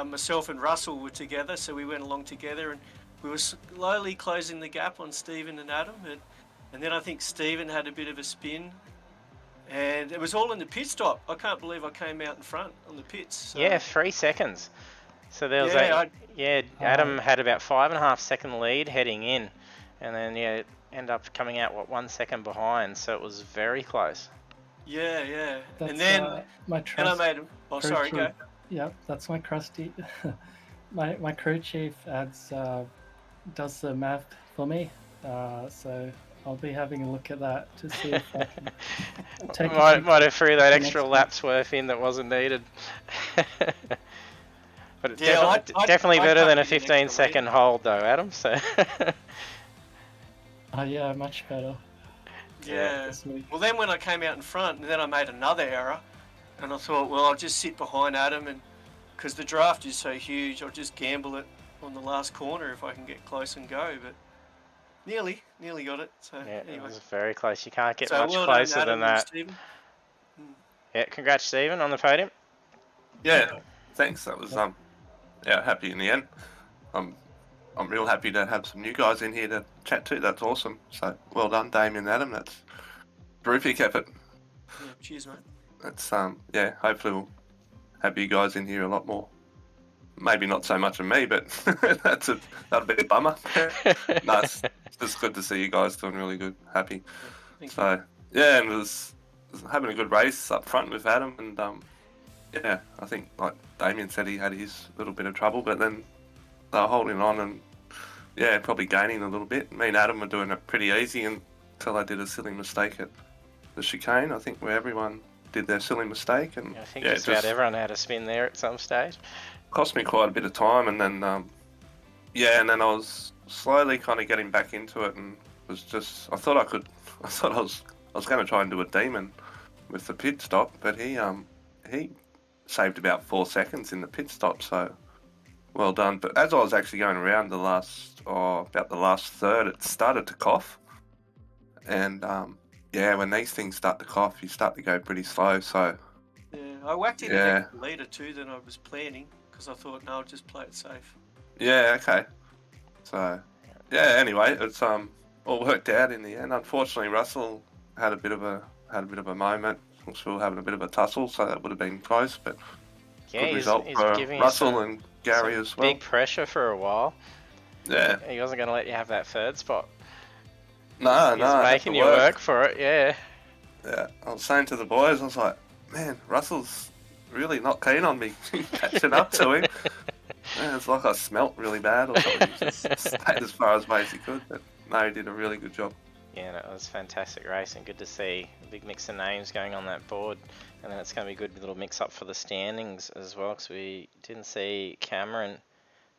myself and Russell were together, so we went along together and we were slowly closing the gap on Stephen and Adam, and then I think Stephen had a bit of a spin, and it was all in the pit stop. I can't believe I came out in front on the pits. So. Yeah, 3 seconds. So there was Adam had about 5.5 second lead heading in, and then end up coming out 1 second behind, so it was very close. Yeah. That's, and then my and I made him. Oh, sorry, go. Yeah, that's my crusty. my crew chief does the math for me, so I'll be having a look at that to see if I can take. might have threw that extra lap's worth in that wasn't needed. But it's definitely better than a 15-second hold, though, Adam. So. Yeah, much better. Yeah. Well, then when I came out in front, and then I made another error, and I thought, well, I'll just sit behind Adam, and because the draft is so huge, I'll just gamble it on the last corner if I can get close and go. But nearly got it. So yeah, anyway. It was very close. You can't get so much closer than that. Yeah, congrats, Stephen, on the podium. Yeah, thanks. That was yeah, happy in the end. I'm real happy to have some new guys in here to chat to. That's awesome. So well done, Damien and Adam. That's terrific effort. Yeah, cheers, mate. That's yeah. Hopefully we'll have you guys in here a lot more. Maybe not so much of me, but that'll be a bummer. No, it's just good to see you guys doing really good. Happy. Thank you. So yeah, and it was having a good race up front with Adam, and yeah, I think like Damien said, he had his little bit of trouble, but then they were holding on and yeah, probably gaining a little bit. Me and Adam were doing it pretty easy until I did a silly mistake at the chicane. I think where everyone did their silly mistake, and I think yeah, just about everyone had a spin there at some stage. cost me quite a bit of time, and then yeah, and then I was slowly kind of getting back into it, and was just I thought I was going to try and do a demon with the pit stop, but he saved about 4 seconds in the pit stop, so well done. But as I was actually going around about the last third, it started to cough, and yeah, when these things start to cough, you start to go pretty slow. So Yeah, I whacked it Yeah. an extra leader too than I was planning because I thought, no, I'll just play it safe. yeah, okay. So yeah, anyway, it's all worked out in the end. Unfortunately, Russell had a bit of a moment. We were having a bit of a tussle, so that would have been close, but Yeah, good he's result for giving you Russell some, and Gary some as well. big pressure for a while. Yeah. He wasn't going to let you have that third spot. No, He's no, I had making to you work for it, yeah. Yeah, I was saying to the boys, I was like, man, Russell's really not keen on me catching up to him. Man, it's like I smelt really bad or something. He just stayed as far away as he could, but no, he did a really good job. Yeah, no, it was fantastic racing. Good to see a big mix of names going on that board. And then it's going to be a good little mix up for the standings as well, because we didn't see Cameron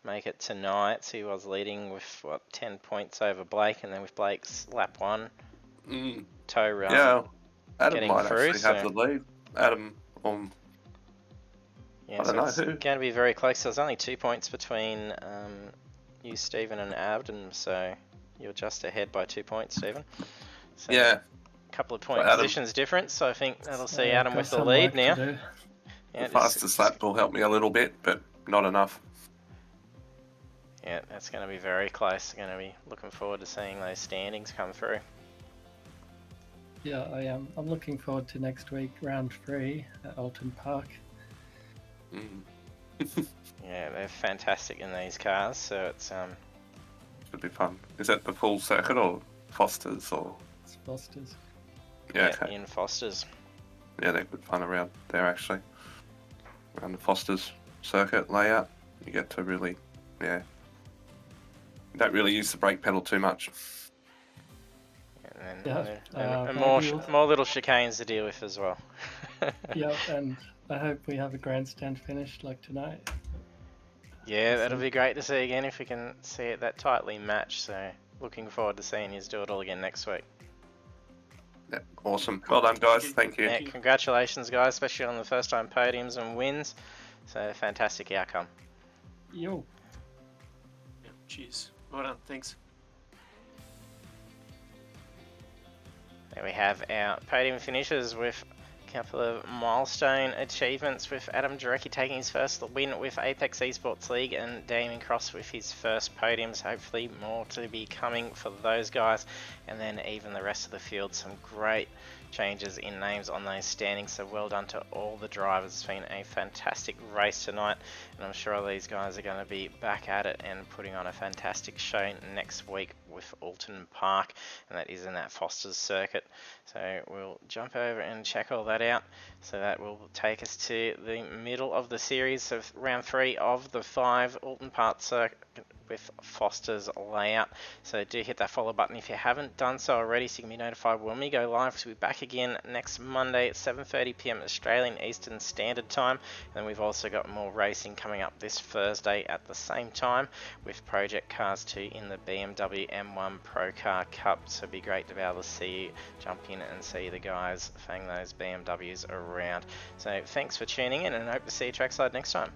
make it tonight. So he was leading with, 10 points over Blake, and then with Blake's lap 1, toe run. Yeah, Adam getting might through, actually have the lead. Adam, Yeah, I so don't know it's who. going to be very close. There's only 2 points between you, Stephen, and Abden, so you're just ahead by 2 points, Stephen. So Yeah. a couple of point Adam- positions difference, so I think that'll see I've Adam got with the some lead work to now. do. Yeah, The fastest lap will help me a little bit, but not enough. yeah, that's going to be very close. Going to be looking forward to seeing those standings come through. Yeah, I am. I'm looking forward to next week, round 3 at Alton Park. Yeah, they're fantastic in these cars, so it's Should be fun. Is that the full circuit or Foster's or? It's Foster's. Yeah, okay. in Foster's. Yeah, they're good fun around there actually. Around the Foster's circuit layout, you get to really, yeah. You don't really use the brake pedal too much. And, Yeah, and maybe more, we'll- more little chicanes to deal with as well. Yeah, and I hope we have a grandstand finish like tonight. Yeah, that'll be great to see again if we can see it that tightly matched. So looking forward to seeing you do it all again next week. Yeah, awesome. Well done, guys. Thank you. Yeah, congratulations, guys, especially on the first time podiums and wins. So fantastic outcome. Yo. Yeah, cheers. Well done. Thanks. There we have our podium finishes with a couple of milestone achievements, with Adam Jarecki taking his first win with Apex Esports League and Damien Cross with his first podiums. Hopefully more to be coming for those guys, and then even the rest of the field. Some great changes in names on those standings, so well done to all the drivers. It's been a fantastic race tonight, and I'm sure these guys are going to be back at it and putting on a fantastic show next week with Alton Park, and that is in that Foster's circuit. So we'll jump over and check all that out. So that will take us to the middle of the series of round 3 of the 5 Alton Park circuit with Foster's layout. So do hit that follow button if you haven't done so already, so you can be notified when we go live. So we'll be back again next Monday at 7:30 PM Australian Eastern Standard Time. And we've also got more racing coming up this Thursday at the same time with Project Cars 2 in the BMW M1 Pro Car Cup. So it'd be great to be able to see you jump in and see the guys fang those BMWs around. So thanks for tuning in, and I hope to see you trackside next time.